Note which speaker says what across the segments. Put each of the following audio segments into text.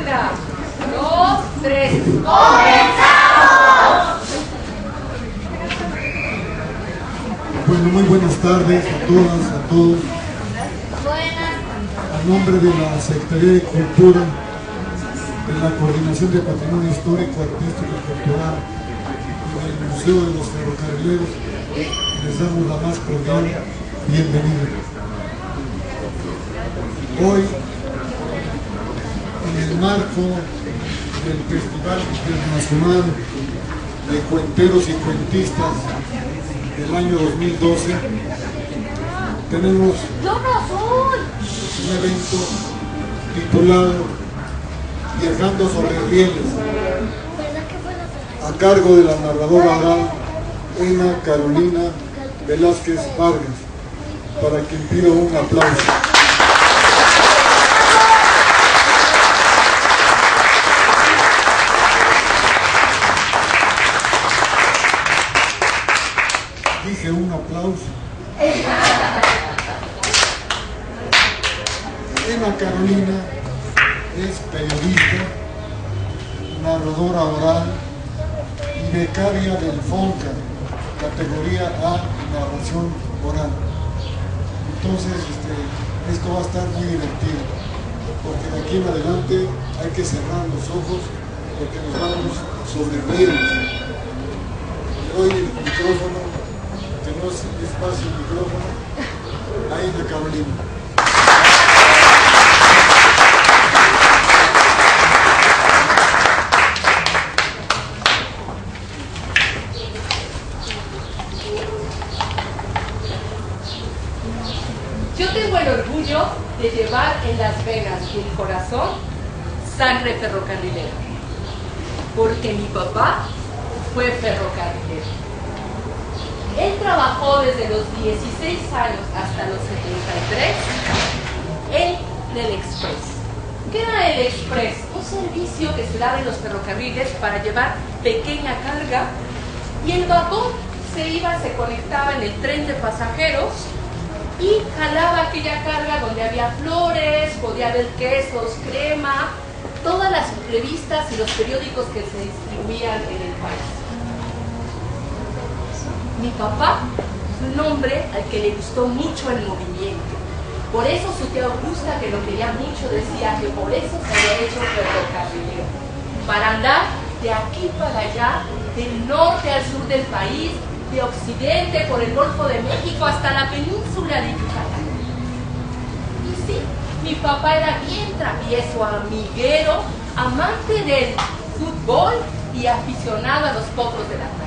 Speaker 1: Una, dos, tres.
Speaker 2: Bueno, muy buenas tardes a todas, a todos. A nombre de la Secretaría de Cultura, de la Coordinación de Patrimonio Histórico, Artístico y Cultural y del Museo de los Ferrocarrileros, les damos la más cordial bienvenida. Hoy, en el marco del Festival Internacional de Cuenteros y Cuentistas del año 2012, tenemos un evento titulado Viajando sobre rieles, a cargo de la narradora oral Emma Carolina Velázquez Vargas, para quien pido un aplauso. Dije un aplauso. Emma Carolina es periodista, narradora oral y becaria del FONCA, categoría A, narración oral. Entonces, esto va a estar muy divertido, porque de aquí en adelante hay que cerrar los ojos, porque nos vamos sobre rieles. Le doy el micrófono, que no es fácil el micrófono, a Emma Carolina.
Speaker 1: Yo tengo el orgullo de llevar en las venas y el corazón sangre ferrocarrilera, porque mi papá fue ferrocarrilero. Él trabajó desde los 16 años hasta los 73 en el Express. ¿Qué era el Express? Un servicio que se daba en los ferrocarriles para llevar pequeña carga, y el vagón se conectaba en el tren de pasajeros y jalaba aquella carga donde había flores, podía haber quesos, crema, todas las revistas y los periódicos que se distribuían en el país. Mi papá fue un hombre al que le gustó mucho el movimiento. Por eso su tía Augusta, que lo quería mucho, decía que por eso se había hecho ferrocarrilero, para andar de aquí para allá, del norte al sur del país, de occidente por el Golfo de México hasta la península de Yucatán. Y sí, mi papá era bien travieso, amiguero, amante del fútbol y aficionado a los potros de la calle.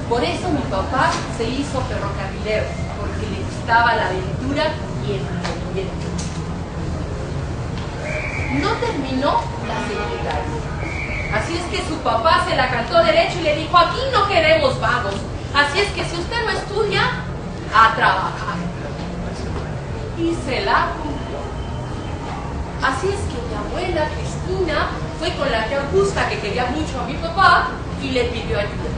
Speaker 1: Por eso mi papá se hizo ferrocarrilero, porque le gustaba la aventura y el movimiento. No terminó la secundaria. Así es que su papá se la cantó derecho y le dijo: aquí no queremos vagos. Así es que si usted no estudia, a trabajar. Y se la cumplió. Así es que mi abuela Cristina fue con la tía Augusta, que quería mucho a mi papá, y le pidió ayuda.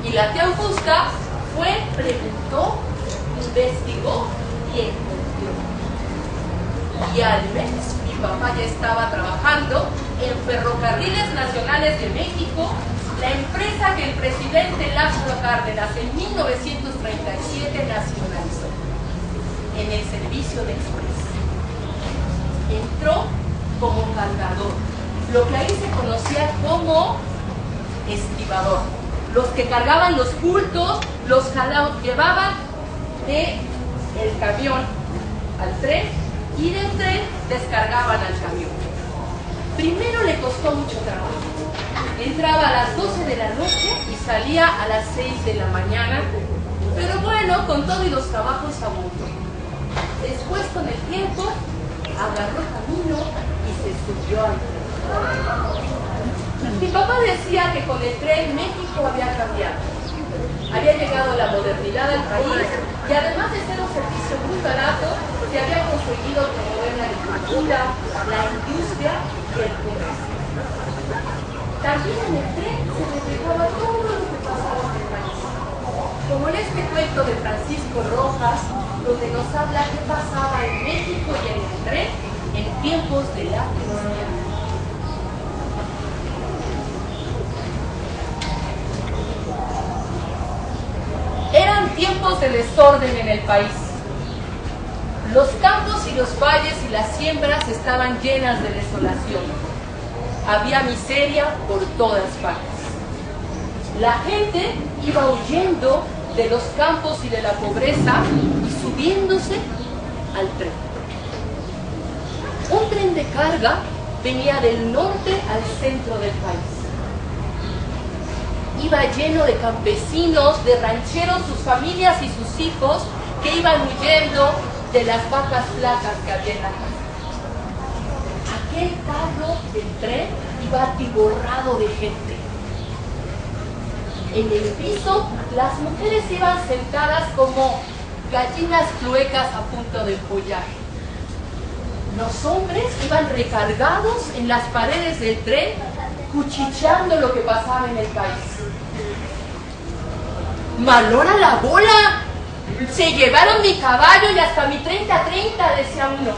Speaker 1: Y la tía Augusta fue, preguntó, investigó y encontró. Y al mes mi papá ya estaba trabajando en Ferrocarriles Nacionales de México, la empresa que el presidente Lázaro Cárdenas en 1937 nacionalizó, en el servicio de express. Entró como cargador, lo que ahí se conocía como estibador. Los que cargaban los bultos, los llevaban del camión al tren, y del tren descargaban al camión. Primero le costó mucho trabajo. Entraba a las 12 de la noche y salía a las 6 de la mañana, pero bueno, con todo y los trabajos abundó. Después, con el tiempo, agarró camino y se subió al tren. Mi papá decía que con el tren México había cambiado. Había llegado la modernidad al país y, además de ser un servicio muy barato, se había conseguido promover la agricultura, la industria y el comercio. También en el tren se reflejaba todo lo que pasaba en el país, como en este cuento de Francisco Rojas, donde nos habla qué pasaba en México y en el tren en tiempos de la crisis. caos de desorden en el país. Los campos y los valles y las siembras estaban llenas de desolación. Había miseria por todas partes. La gente iba huyendo de los campos y de la pobreza y subiéndose al tren. Un tren de carga venía del norte al centro del país. Iba lleno de campesinos, de rancheros, sus familias y sus hijos que iban huyendo de las vacas flacas que había en la casa. Aquel carro del tren iba atiborrado de gente. En el piso, las mujeres iban sentadas como gallinas cluecas a punto de empollar. Los hombres iban recargados en las paredes del tren, cuchicheando lo que pasaba en el país. ¡Malona la bola! Se llevaron mi caballo y hasta mi 30-30, decía uno.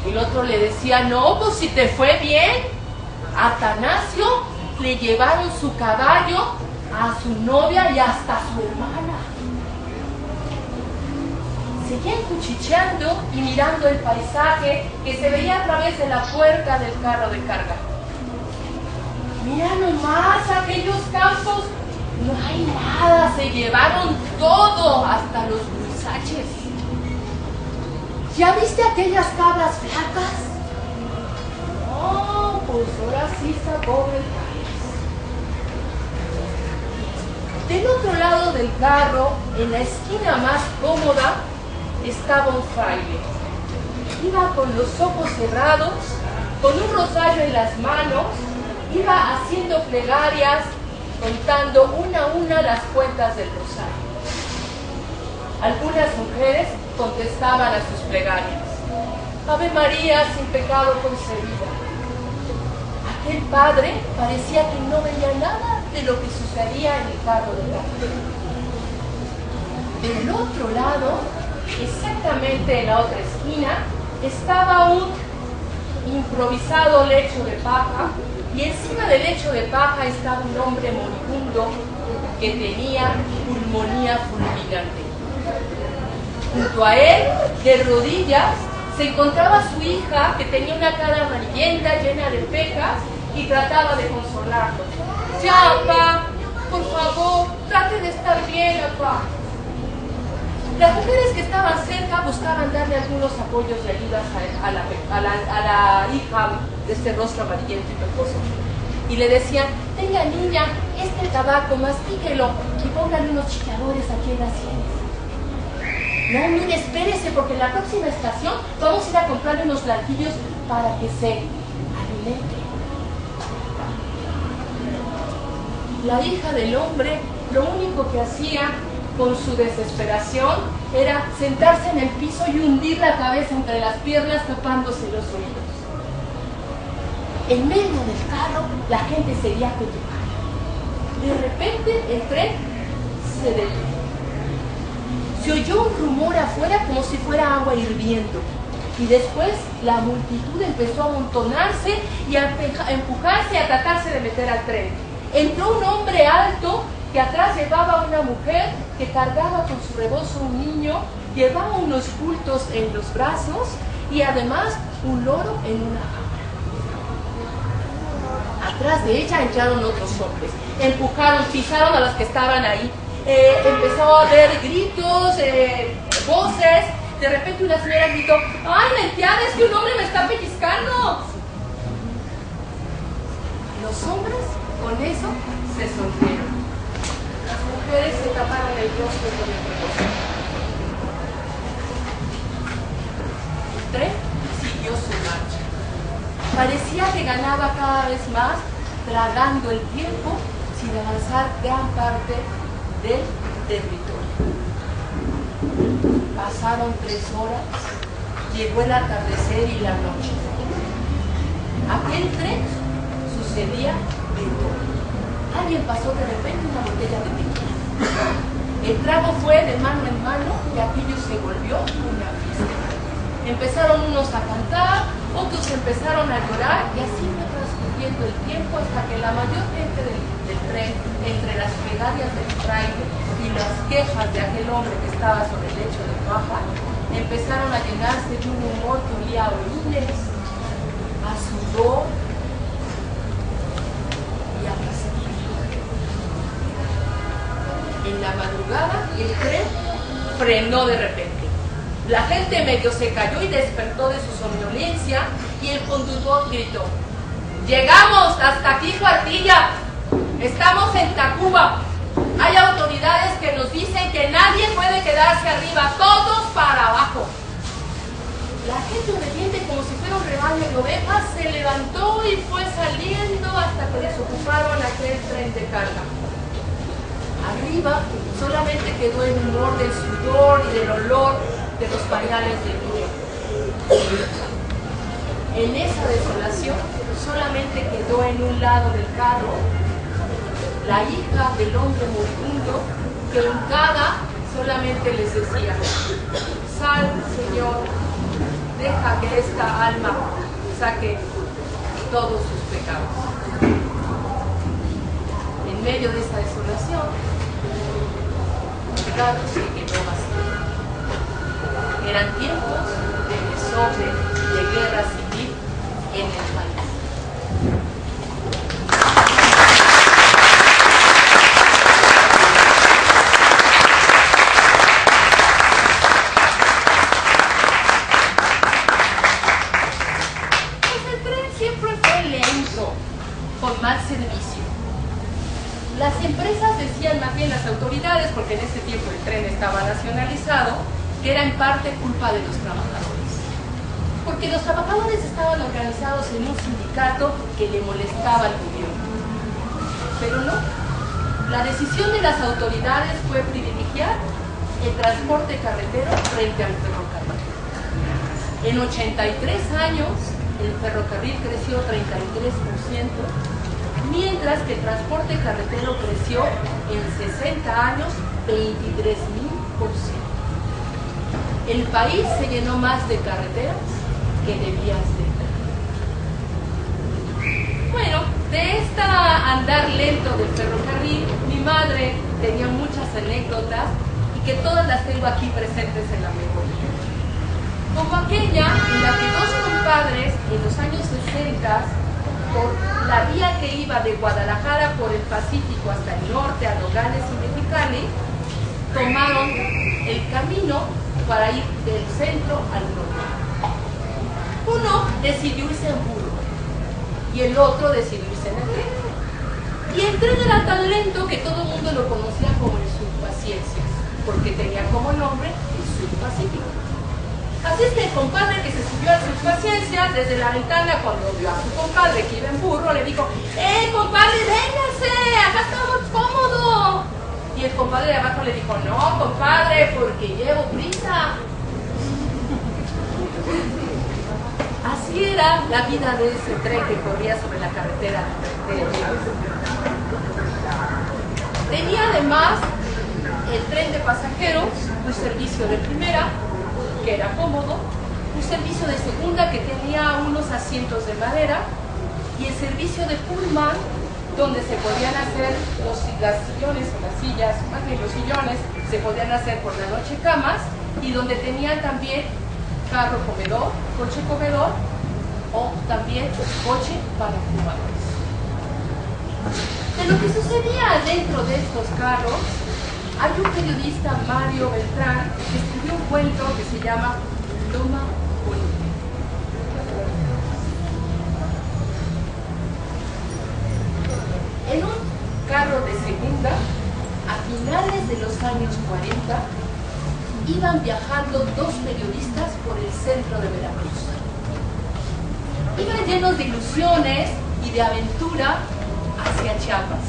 Speaker 1: El otro le decía, no, pues si te fue bien. A Atanasio le llevaron su caballo, a su novia y hasta a su hermana. Seguían cuchicheando y mirando el paisaje que se veía a través de la puerta del carro de carga. Mira nomás aquellos campos, no hay nada, se llevaron todo, hasta los brusaches. ¿Ya viste aquellas cabras flacas? No, pues ahora sí está pobre el país. Del otro lado del carro, en la esquina más cómoda, estaba un fraile. Iba con los ojos cerrados, con un rosario en las manos, iba haciendo plegarias, contando una a una las cuentas del rosario. Algunas mujeres contestaban a sus plegarias. Ave María, sin pecado concebida. Aquel padre parecía que no veía nada de lo que sucedía en el carro de carga. Del otro lado, exactamente en la otra esquina, estaba un improvisado lecho de paja, y encima del lecho de paja estaba un hombre moribundo que tenía pulmonía fulminante. Junto a él, de rodillas, se encontraba su hija, que tenía una cara amarillenta, llena de pecas, y trataba de consolarlo. Ya, papá, por favor, trate de estar bien, papá. Las mujeres que estaban cerca buscaban darle algunos apoyos y ayudas a la hija de este rostro amarillento y pecoso. Y le decían, tenga niña, este tabaco, mastíquelo y póngale unos chilladores aquí en las sienes. No, mire, espérese, porque en la próxima estación vamos a ir a comprarle unos blanquillos para que se alimente. La hija del hombre lo único que hacía con su desesperación era sentarse en el piso y hundir la cabeza entre las piernas tapándose los oídos. En medio del carro la gente seguía cotejando. De repente el tren se detuvo. Se oyó un rumor afuera como si fuera agua hirviendo. Y después la multitud empezó a amontonarse y a empujarse y a tratarse de meter al tren. Entró un hombre alto que atrás llevaba a una mujer que cargaba con su rebozo un niño, llevaba unos bultos en los brazos y además un loro en una jaula. Atrás de ella entraron otros hombres, empujaron, pisaron a las que estaban ahí. Empezó a haber gritos, voces. De repente una señora gritó, ¡ay, Melquiades, es que un hombre me está pellizcando! Los hombres con eso se sonrieron. Las mujeres se taparon el rostro con el rebozo. El tren siguió su marcha. Parecía que ganaba cada vez más, tragando el tiempo sin avanzar gran parte del territorio. Pasaron 3 horas, llegó el atardecer y la noche. Aquel tren sucedía de todo. Alguien pasó de repente una botella de tequila. El trago fue de mano en mano y aquello se volvió una fiesta. Empezaron unos a cantar, otros empezaron a llorar y así transcurriendo el tiempo hasta que la mayor gente del tren, entre las plegarias del fraile y las quejas de aquel hombre que estaba sobre el lecho de paja, empezaron a llenarse de un humor que olía a orines, a sudor y a pacífico. En la madrugada el tren frenó de repente. La gente medio se cayó y despertó de su somnolencia y el conductor gritó: «¡Llegamos hasta aquí, Cuartilla! Estamos en Tacuba. Hay autoridades que nos dicen que nadie puede quedarse arriba, todos para abajo». La gente obediente, como si fuera un rebaño de ovejas, se levantó y fue saliendo hasta que desocuparon aquel tren de carga. Arriba solamente quedó el humor del sudor y del olor de los pañales del niño. En esa desolación solamente quedó en un lado del carro la hija del hombre moribundo que hincada solamente les decía: «Sal, Señor, deja que esta alma saque todos sus pecados». En medio de esa desolación, el carro se quedó vacío. Eran tiempos de desorden y de guerra civil en el país. Pues el tren siempre fue lento, con mal servicio. Las empresas decían, más bien las autoridades, porque en ese tiempo el tren estaba nacionalizado, que era en parte culpa de los trabajadores. Porque los trabajadores estaban organizados en un sindicato que le molestaba al gobierno. Pero no. La decisión de las autoridades fue privilegiar el transporte carretero frente al ferrocarril. En 83 años, el ferrocarril creció 33%, mientras que el transporte carretero creció en 60 años 23,000%. El país se llenó más de carreteras que de vías de tren. Bueno, de esta andar lento del ferrocarril, mi madre tenía muchas anécdotas y que todas las tengo aquí presentes en la memoria. Como aquella en la que dos compadres en los años 60, por la vía que iba de Guadalajara por el Pacífico hasta el norte, a Nogales y Mexicali, tomaron el camino para ir del centro al norte. Uno decidió irse en burro y el otro decidió irse en el tren. Y el tren era tan lento que todo el mundo lo conocía como el Surpaciencias, porque tenía como nombre el Surpacífico. Así es que el compadre que se subió a sus paciencias desde la ventana, cuando vio a su compadre que iba en burro, le dijo: compadre, véngase, acá estamos cómodos. Y el compadre de abajo le dijo: no, compadre, porque llevo prisa. Así era la vida de ese tren que corría sobre la carretera de México. Tenía además el tren de pasajeros, un servicio de primera, que era cómodo, un servicio de segunda que tenía unos asientos de madera, y el servicio de pullman, donde se podían hacer las sillones o las sillas, más bien los sillones, se podían hacer por la noche camas, y donde tenían también carro comedor, coche comedor, o también coche para fumadores. De lo que sucedía dentro de estos carros, hay un periodista, Mario Beltrán, que escribió un cuento que se llama Loma Bonita. En un carro de segunda, a finales de los años 40, iban viajando dos periodistas por el centro de Veracruz. Iban llenos de ilusiones y de aventura hacia Chiapas.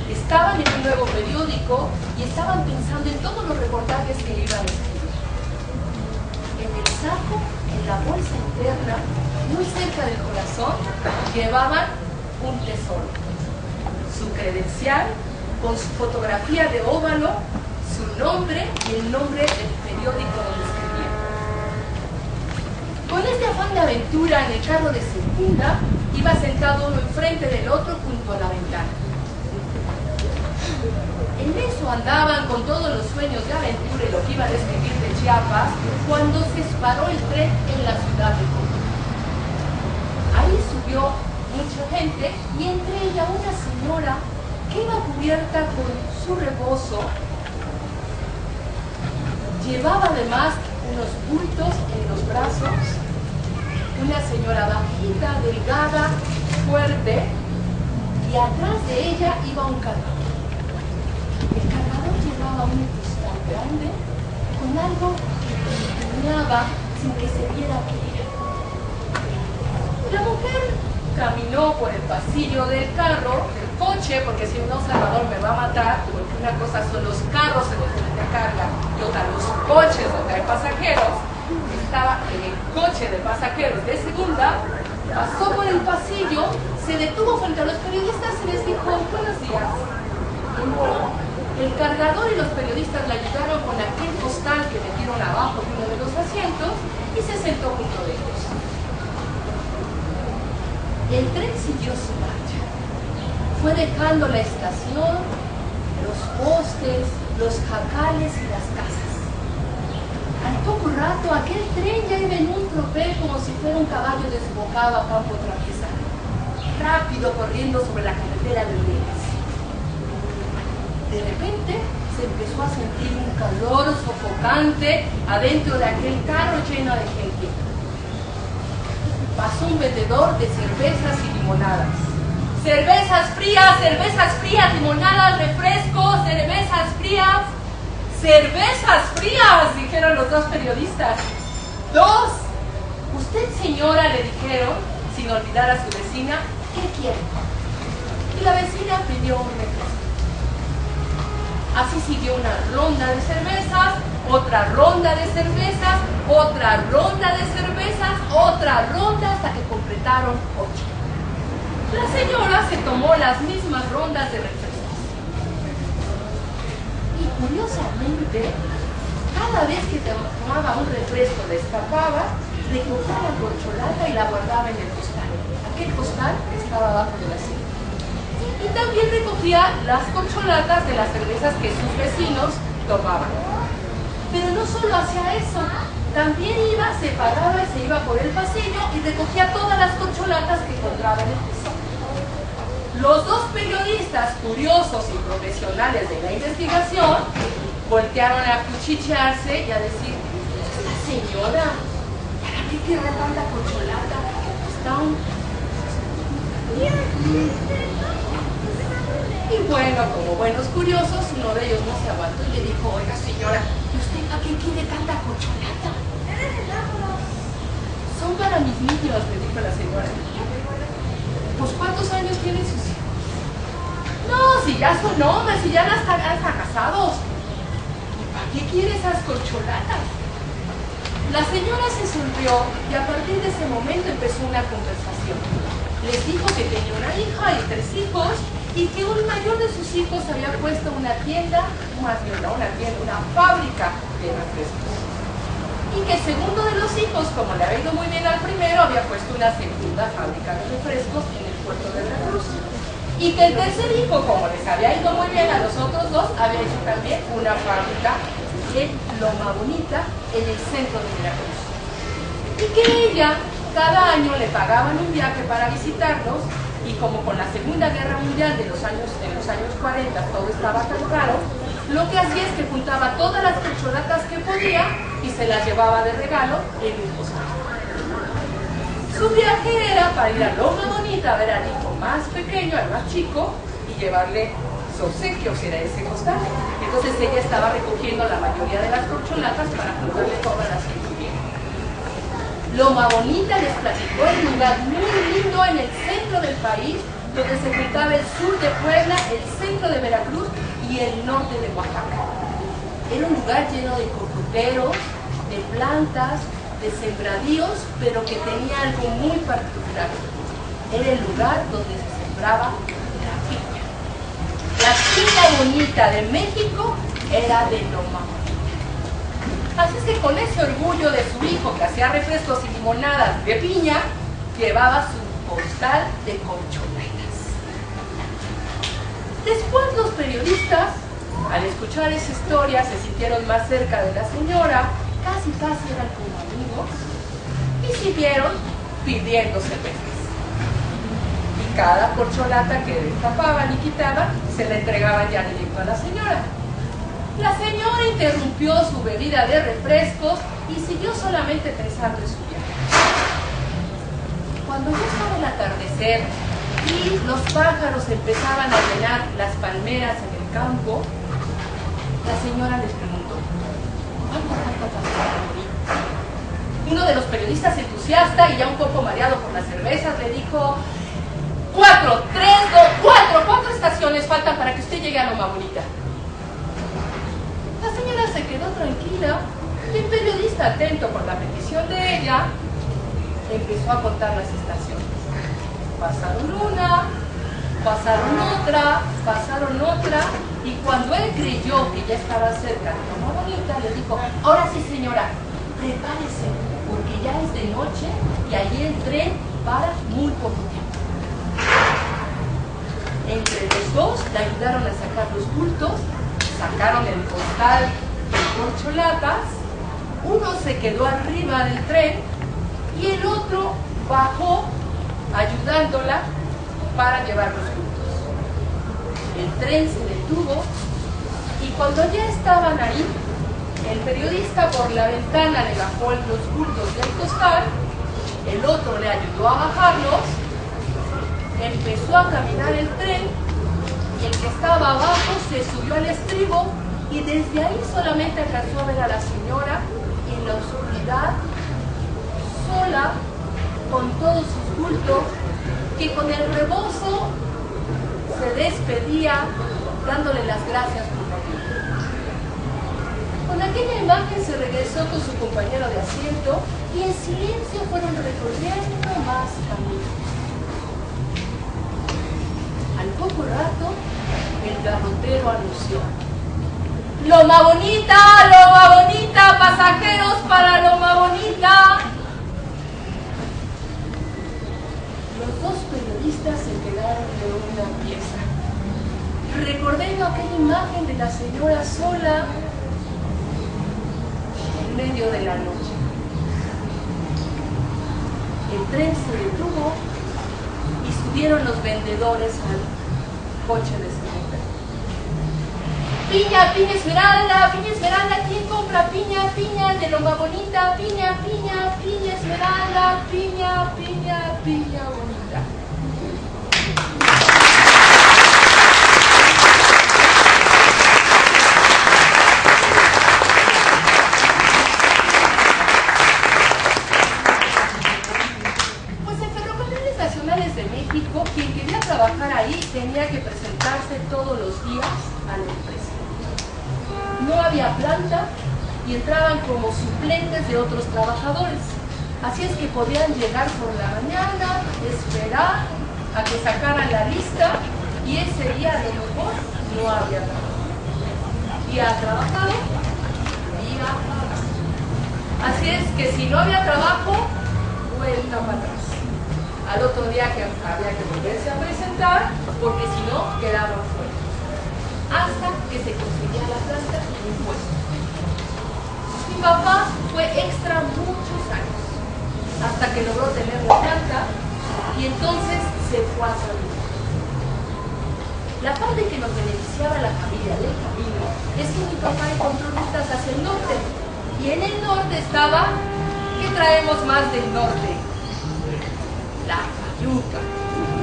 Speaker 1: Estaban en un nuevo periódico y estaban pensando en todos los reportajes que iban a escribir. En el saco, en la bolsa interna, muy cerca del corazón, llevaban un tesoro. Su credencial, con su fotografía de óvalo, su nombre y el nombre del periódico donde escribían. Con este afán de aventura en el carro de segunda, iba sentado uno enfrente del otro junto a la ventana. En eso andaban con todos los sueños de aventura y lo que iba a describir de Chiapas, cuando se paró el tren en la ciudad de Córdoba. Ahí subió mucha gente y entre ella una señora que iba cubierta con su rebozo. Llevaba además unos bultos en los brazos, una señora bajita, delgada, fuerte, y atrás de ella iba un cargador. El cargador llevaba un cristal grande con algo que iluminaba sin que se viera qué era. La mujer caminó por el pasillo del carro, del coche, porque si no Salvador me va a matar, porque una cosa son los carros en los que se carga y otra los coches donde hay pasajeros. Estaba en el coche de pasajeros de segunda, pasó por el pasillo, se detuvo frente a los periodistas y les dijo: buenos días. El cargador y los periodistas le ayudaron con aquel costal que metieron abajo de uno de los asientos y se sentó junto a ellos. El tren siguió su marcha. Fue dejando la estación, los postes, los jacales y las casas. Al poco rato, aquel tren ya iba en un tropel como si fuera un caballo desbocado a campo traviesano, rápido corriendo sobre la carretera de Urias. De repente se empezó a sentir un calor sofocante adentro de aquel carro lleno de gente. Pasó un vendedor de cervezas y limonadas. Cervezas frías, limonadas, refrescos, cervezas frías, dijeron los dos periodistas. ¡Dos! Usted, señora, le dijeron, sin olvidar a su vecina, ¿qué quiere? Y la vecina pidió un refresco. Así siguió una ronda de cervezas, otra ronda de cervezas, otra ronda de cervezas, otra ronda, hasta que completaron 8. La señora se tomó las mismas rondas de refrescos. Y curiosamente, cada vez que tomaba un refresco destapaba, recogía la corcholata y la guardaba en el costal. Aquel costal estaba abajo de la silla. Y también recogía las corcholatas de las cervezas que sus vecinos tomaban. Pero no solo hacía eso, también iba, se paraba y se iba por el pasillo y recogía todas las corcholatas que encontraba en el piso. Los dos periodistas curiosos y profesionales de la investigación voltearon a cuchichearse y a decir: esta señora, ¿para qué querrá tanta corcholata? Está un... Y bueno, como buenos curiosos, uno de ellos no se aguantó y le dijo: oiga señora, ¿y usted para qué quiere tanta corcholata? Son para mis niños, le dijo la señora. Pues ¿cuántos años tienen sus hijos? No, si ya son hombres, si ya están casados. ¿Y para qué quiere esas corcholatas? La señora se sonrió y a partir de ese momento empezó una conversación. Les dijo que tenía una hija y 3 hijos y que un mayor de sus hijos había puesto una tienda, más bien no una tienda, una fábrica de refrescos. Y que el segundo de los hijos, como le había ido muy bien al primero, había puesto una segunda fábrica de refrescos en el puerto de Veracruz. Y que el tercer hijo, como les había ido muy bien a los otros dos, había hecho también una fábrica en Loma Bonita, en el centro de Veracruz. Y que ella, cada año le pagaban un viaje para visitarlos, y como con la Segunda Guerra Mundial de los años 40 todo estaba tan caro, lo que hacía es que juntaba todas las corcholatas que podía y se las llevaba de regalo en un costal. Su viaje era para ir a Loma Bonita a ver al hijo más pequeño, al más chico, y llevarle su obsequio, si era ese costal. Entonces ella estaba recogiendo la mayoría de las corcholatas para juntarle todas las que tuviera. Loma Bonita, les platicó, un lugar muy lindo en el centro del país, donde se juntaba el sur de Puebla, el centro de Veracruz y el norte de Oaxaca. Era un lugar lleno de cocoteros, de plantas, de sembradíos, pero que tenía algo muy particular. Era el lugar donde se sembraba la piña. La piña bonita de México era de Loma Bonita. Así es que con ese orgullo de su hijo que hacía refrescos y limonadas de piña, llevaba su costal de corcholatas. Después los periodistas, al escuchar esa historia, se sintieron más cerca de la señora, casi eran como amigos, y siguieron pidiendo cervezas. Y cada corcholata que destapaban y quitaban, se la entregaban ya directo a la señora. La señora interrumpió su bebida de refrescos y siguió solamente pensando en su viaje. Cuando ya estaba el atardecer y los pájaros empezaban a llenar las palmeras en el campo, la señora les preguntó: ¿cuánto falta para morir? Uno de los periodistas entusiasta y ya un poco mareado por las cervezas le dijo: 4 estaciones faltan para que usted llegue a Loma Bonita. La señora se quedó tranquila y el periodista, atento por la petición de ella, empezó a contar las estaciones. Pasaron una, pasaron otra, y cuando él creyó que ya estaba cerca de Loma Bonita, le dijo: ahora sí, señora, prepárese, porque ya es de noche y allí el tren para muy poco tiempo. Entre los dos le ayudaron a sacar los bultos, sacaron el costal de corcholatas, uno se quedó arriba del tren y el otro bajó ayudándola para llevar los bultos. El tren se detuvo y cuando ya estaban ahí, el periodista por la ventana le bajó los bultos del costal, el otro le ayudó a bajarlos, empezó a caminar el tren y el que estaba abajo se subió al estribo y desde ahí solamente alcanzó a ver a la señora en la oscuridad, sola, con todos sus bultos, que con el rebozo se despedía dándole las gracias por la vida. Con aquella imagen se regresó con su compañero de asiento y en silencio fueron recorriendo más caminos. Al poco rato, el garrotero anunció: ¡Loma Bonita, pasajeros para Loma Bonita! Los dos periodistas se quedaron de una pieza, recordando aquella imagen de la señora sola en medio de la noche. El tren se detuvo y subieron los vendedores al coche de señora. Piña Esmeralda, ¿quién compra piña de Loma Bonita? Piña Esmeralda, piña bonita. Pues en Ferrocarriles Nacionales de México, quien quería trabajar ahí tenía que presentarse todos los días a la empresa. No había planta y entraban como suplentes de otros trabajadores. Así es que podían llegar por la mañana, esperar a que sacaran la lista y ese día a lo mejor no había trabajo. ¿Y ha trabajado? Así es que si no había trabajo, vuelta para atrás. Al otro día que había que volverse a presentar, porque si no, quedaban fuera. Hasta que se conseguía la planta y un puesto. Mi papá fue extra muchos años, hasta que logró tener la planta y entonces se fue a San Luis. La parte que nos beneficiaba a la familia del camino es que mi papá encontró rutas hacia el norte y en el norte estaba, ¿qué traemos más del norte? La fayuca.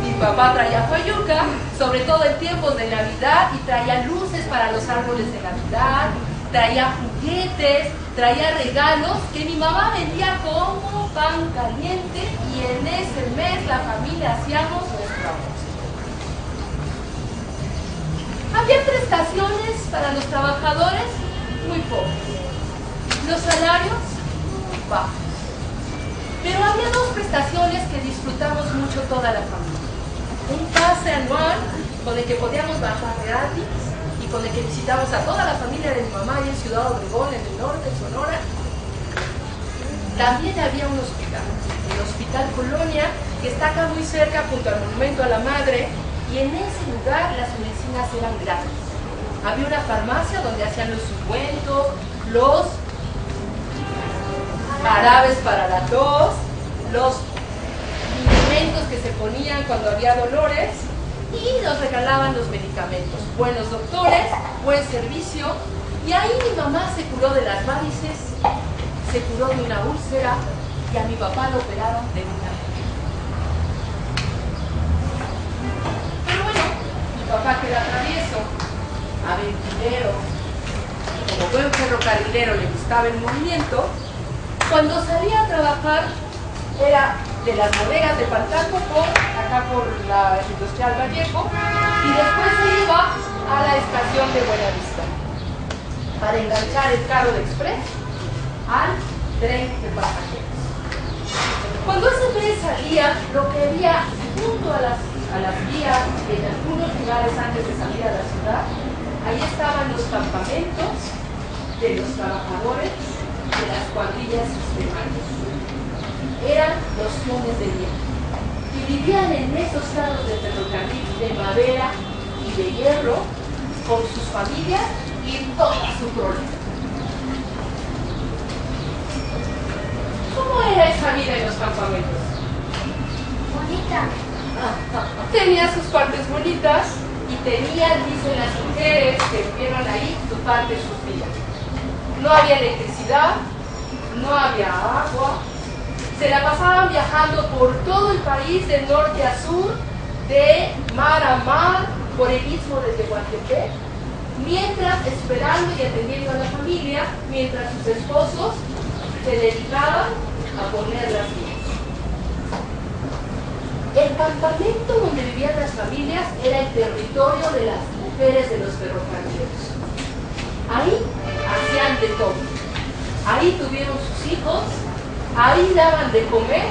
Speaker 1: Mi papá traía fayuca, sobre todo en tiempos de Navidad, y traía luces para los árboles de Navidad, traía juguetes, traía regalos que mi mamá vendía como pan caliente y en ese mes la familia hacíamos nuestro almuerzo. Había prestaciones para los trabajadores muy pocas, los salarios bajos, pero había dos prestaciones que disfrutamos mucho toda la familia. Un pase anual con el que podíamos bajar gratis y con el que visitamos a toda la familia de mi mamá y en Ciudad Obregón, en el norte, en Sonora, también había un hospital, el Hospital Colonia, que está acá muy cerca junto al Monumento a la Madre, y en ese lugar las medicinas eran gratis. Había una farmacia donde hacían los ungüentos, los jarabes para la tos, los alimentos que se ponían cuando había dolores, y nos regalaban los medicamentos. Buenos doctores, buen servicio, y ahí mi mamá se curó de las varices, se curó de una úlcera, y a mi papá lo operaron de una hernia. Pero bueno, mi papá, que era travieso, aventurero, como buen ferrocarrilero, le gustaba el movimiento, cuando salía a trabajar era de las bodegas de Pantácuco, acá por la Industrial Vallejo, y después se iba a la estación de Buenavista para enganchar el carro de express al tren de pasajeros. Cuando ese tren salía, lo que había junto a las vías, en algunos lugares antes de salir a la ciudad, ahí estaban los campamentos de los trabajadores de las cuadrillas sistemarias. Eran los peones de día y vivían en esos carros de ferrocarril de madera y de hierro con sus familias y toda su prole. ¿Cómo era esa vida en los campamentos?
Speaker 3: Bonita.
Speaker 1: Tenía sus partes bonitas y tenían, dicen las mujeres que vivieron ahí, su parte sufrida. No había electricidad, no había agua, se la pasaban viajando por todo el país de norte a sur, de mar a mar, por el istmo de Tehuantepec, mientras esperando y atendiendo a la familia, mientras sus esposos se dedicaban a poner las vías. El campamento donde vivían las familias era el territorio de las mujeres de los ferrocarrileros. Ahí hacían de todo. Ahí tuvieron sus hijos, ahí daban de comer,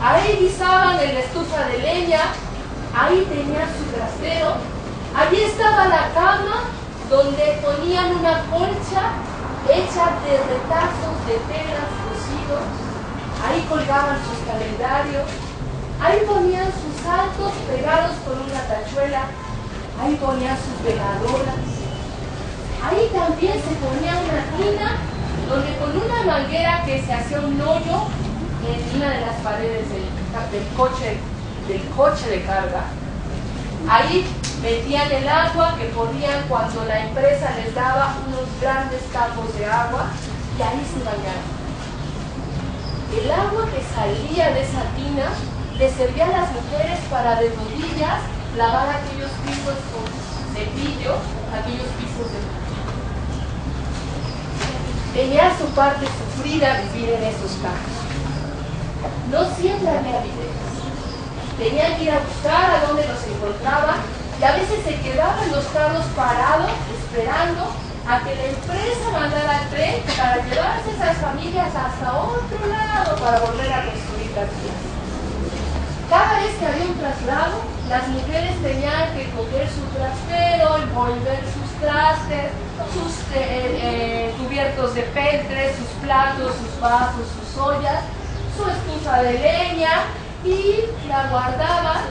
Speaker 1: ahí guisaban en la estufa de leña, ahí tenían su trastero, allí estaba la cama donde ponían una colcha hecha de retazos de telas cosidos, ahí colgaban sus calendarios, ahí ponían sus saltos pegados con una tachuela, ahí ponían sus veladoras, ahí también se ponía una tina donde con una manguera que se hacía un hoyo en una de las paredes del coche de carga, ahí metían el agua que podían cuando la empresa les daba unos grandes tapos de agua y ahí se bañaban. El agua que salía de esa tina les servía a las mujeres para de rodillas lavar aquellos pisos con cepillo, aquellos pisos de mujer. Tenía su parte sufrida vivir en esos campos. No siempre había videos. Tenían que ir a buscar a dónde los encontraban y a veces se quedaban los carros parados esperando a que la empresa mandara el tren para llevarse esas familias hasta otro lado para volver a construir las vías. Cada vez que había un traslado, las mujeres tenían que coger su trastero, envolver sus trastes, sus cubiertos de peltre, sus platos, sus vasos, sus ollas, su estufa de leña y la guardaban.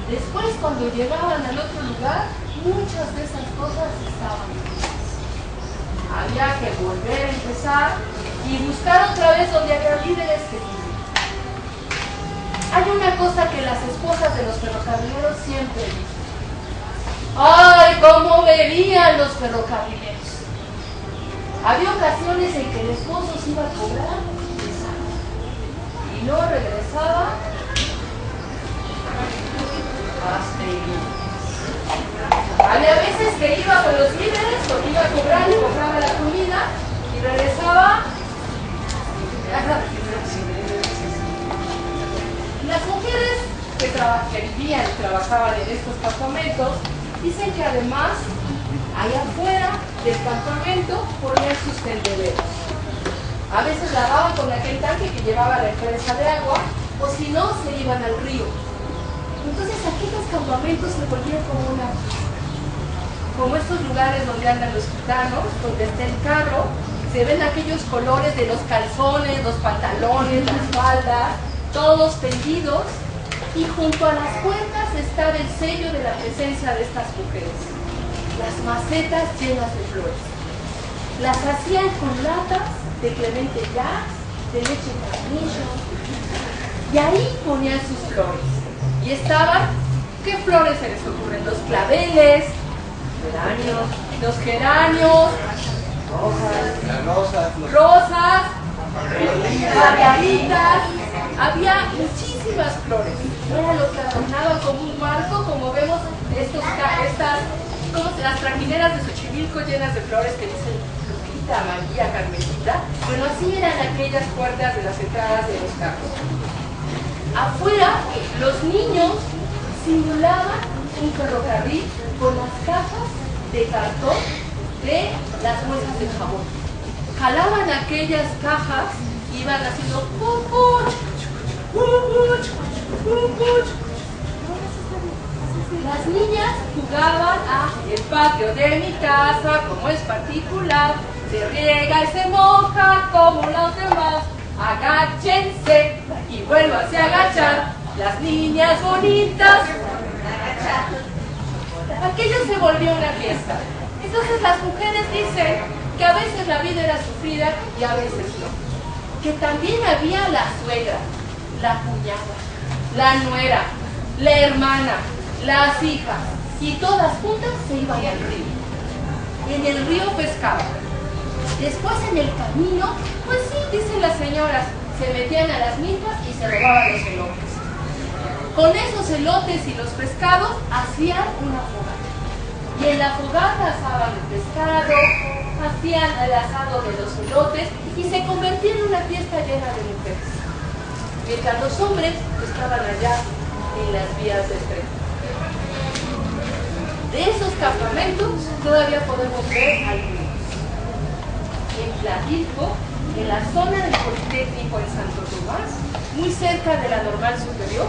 Speaker 1: Después, cuando llegaban al otro lugar, muchas de esas cosas estaban listas. Había que volver a empezar y buscar otra vez donde había líderes que vivir. Hay una cosa que las esposas de los ferrocarrileros siempre dicen. ¡Ay, cómo bebían los ferrocarrileros! Había ocasiones en que el esposo se iba a cobrar y no regresaba hasta el lunes. Había veces que iba con los líderes, porque iba a cobrar y compraba la comida y regresaba. Las mujeres que vivían y trabajaban en estos campamentos dicen que además allá afuera del campamento ponían sus tendederos. A veces lavaban con aquel tanque que llevaba la empresa de agua o si no se iban al río. Entonces aquí los campamentos se volvían como una fiesta. como estos lugares donde andan los gitanos, donde está el carro, se ven aquellos colores de los calzones, los pantalones, las faldas, todos tendidos, y junto a las puertas estaba el sello de la presencia de estas mujeres. Las macetas llenas de flores. Las hacían con latas de Clemente Jazz, de leche Carnation, y ahí ponían sus flores. Y estaban, ¿qué flores se les ocurren? Los claveles, los geranios, rosas, margaritas, había muchísimas flores. Era lo que adornaba como un marco, como vemos las trajineras de Xochimilco llenas de flores que dicen Lupita, María, Carmelita. Bueno, así eran aquellas puertas de las entradas de los carros. Afuera, los niños simulaban un ferrocarril con las cajas de cartón de las bolsas de jabón. Jalaban aquellas cajas, iban haciendo pupuch, pupuch, pupuch. Las niñas jugaban a el patio de mi casa, como es particular, se riega y se moja como los demás. Agáchense y vuélvanse a agachar, las niñas bonitas. Aquello se volvió una fiesta. Entonces las mujeres dicen que a veces la vida era sufrida y a veces no. Que también había la suegra, la cuñada, la nuera, la hermana, las hijas, y todas juntas se iban al río. En el río pescaban. Después en el camino, pues sí, dicen las señoras, se metían a las milpas y se robaban los elotes. Con esos elotes y los pescados hacían una fogata. Y en la fogata asaban el pescado, hacían el asado de los elotes y se convertía en una fiesta llena de mujeres. Mientras los hombres estaban allá en las vías del tren. De esos campamentos todavía podemos ver algunos. En Platilco, en la zona del Politécnico en Santo Tomás, muy cerca de la Normal Superior,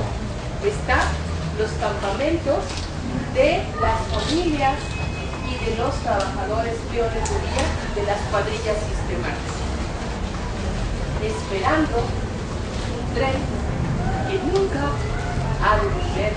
Speaker 1: están los campamentos de las familias y de los trabajadores peones de día de las cuadrillas sistemáticas, esperando un tren que nunca ha de volver.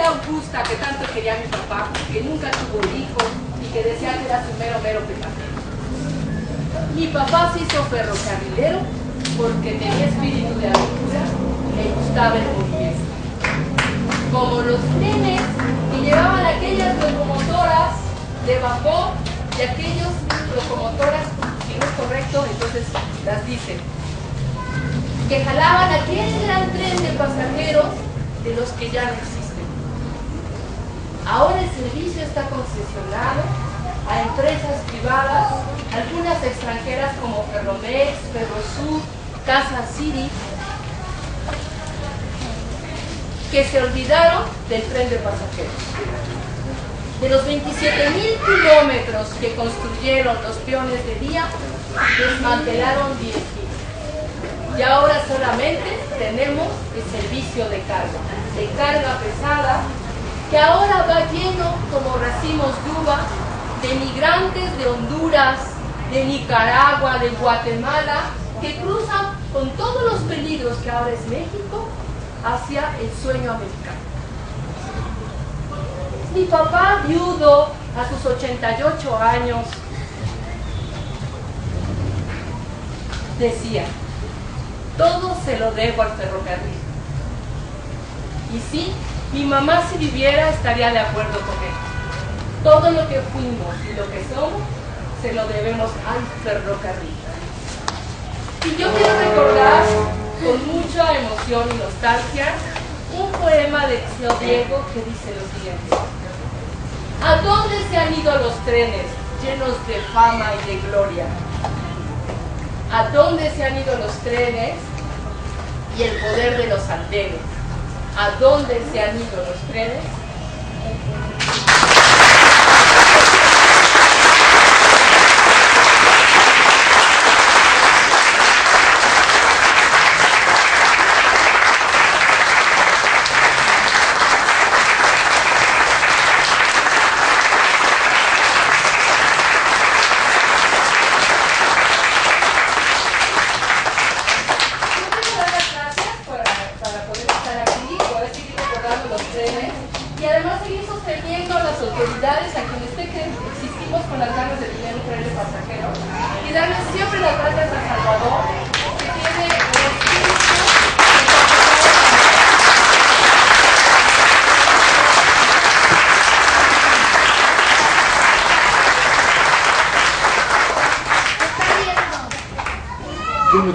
Speaker 1: Augusta, que tanto quería a mi papá, que nunca tuvo hijos y que decía que era su mero petatero. Mi papá se hizo ferrocarrilero porque tenía espíritu de aventura, le gustaba el movimiento. Como los trenes que llevaban aquellas locomotoras de vapor y aquellas locomotoras, si no es correcto, entonces las dicen, que jalaban aquel gran tren de pasajeros de los que ya no existen. Ahora el servicio está concesionado a empresas privadas, algunas extranjeras como Ferromex, Ferrosur, Casa City, que se olvidaron del tren de pasajeros. De los 27,000 kilómetros que construyeron los peones de día, desmantelaron 10,000. Y ahora solamente tenemos el servicio de carga pesada, que ahora va lleno como racimos de uva de migrantes de Honduras, de Nicaragua, de Guatemala, que cruzan con todos los peligros que ahora es México hacia el sueño americano. Mi papá, viudo a sus 88 años, decía, todo se lo debo al ferrocarril. Y sí, mi mamá, si viviera, estaría de acuerdo con él. Todo lo que fuimos y lo que somos, se lo debemos al ferrocarril. Y yo quiero recordar, con mucha emoción y nostalgia, un poema de Tío Diego que dice lo siguiente. ¿A dónde se han ido los trenes llenos de fama y de gloria? ¿A dónde se han ido los trenes y el poder de los andenes? ¿A dónde se han ido los trenes?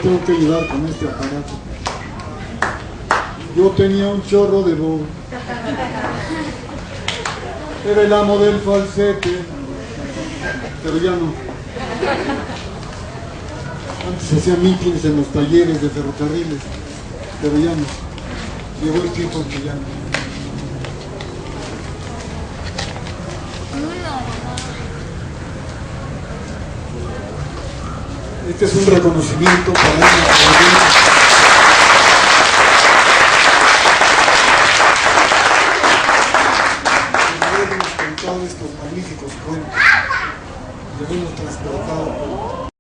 Speaker 2: tengo que ayudar con este aparato. Yo tenía un chorro de voz. Era el amo del falsete, pero ya no. Antes hacía mítines en los talleres de ferrocarriles, pero ya no. Llegó el tiempo que ya no. Este es un reconocimiento para una hemos contado estos magníficos cuentos, los hemos transportado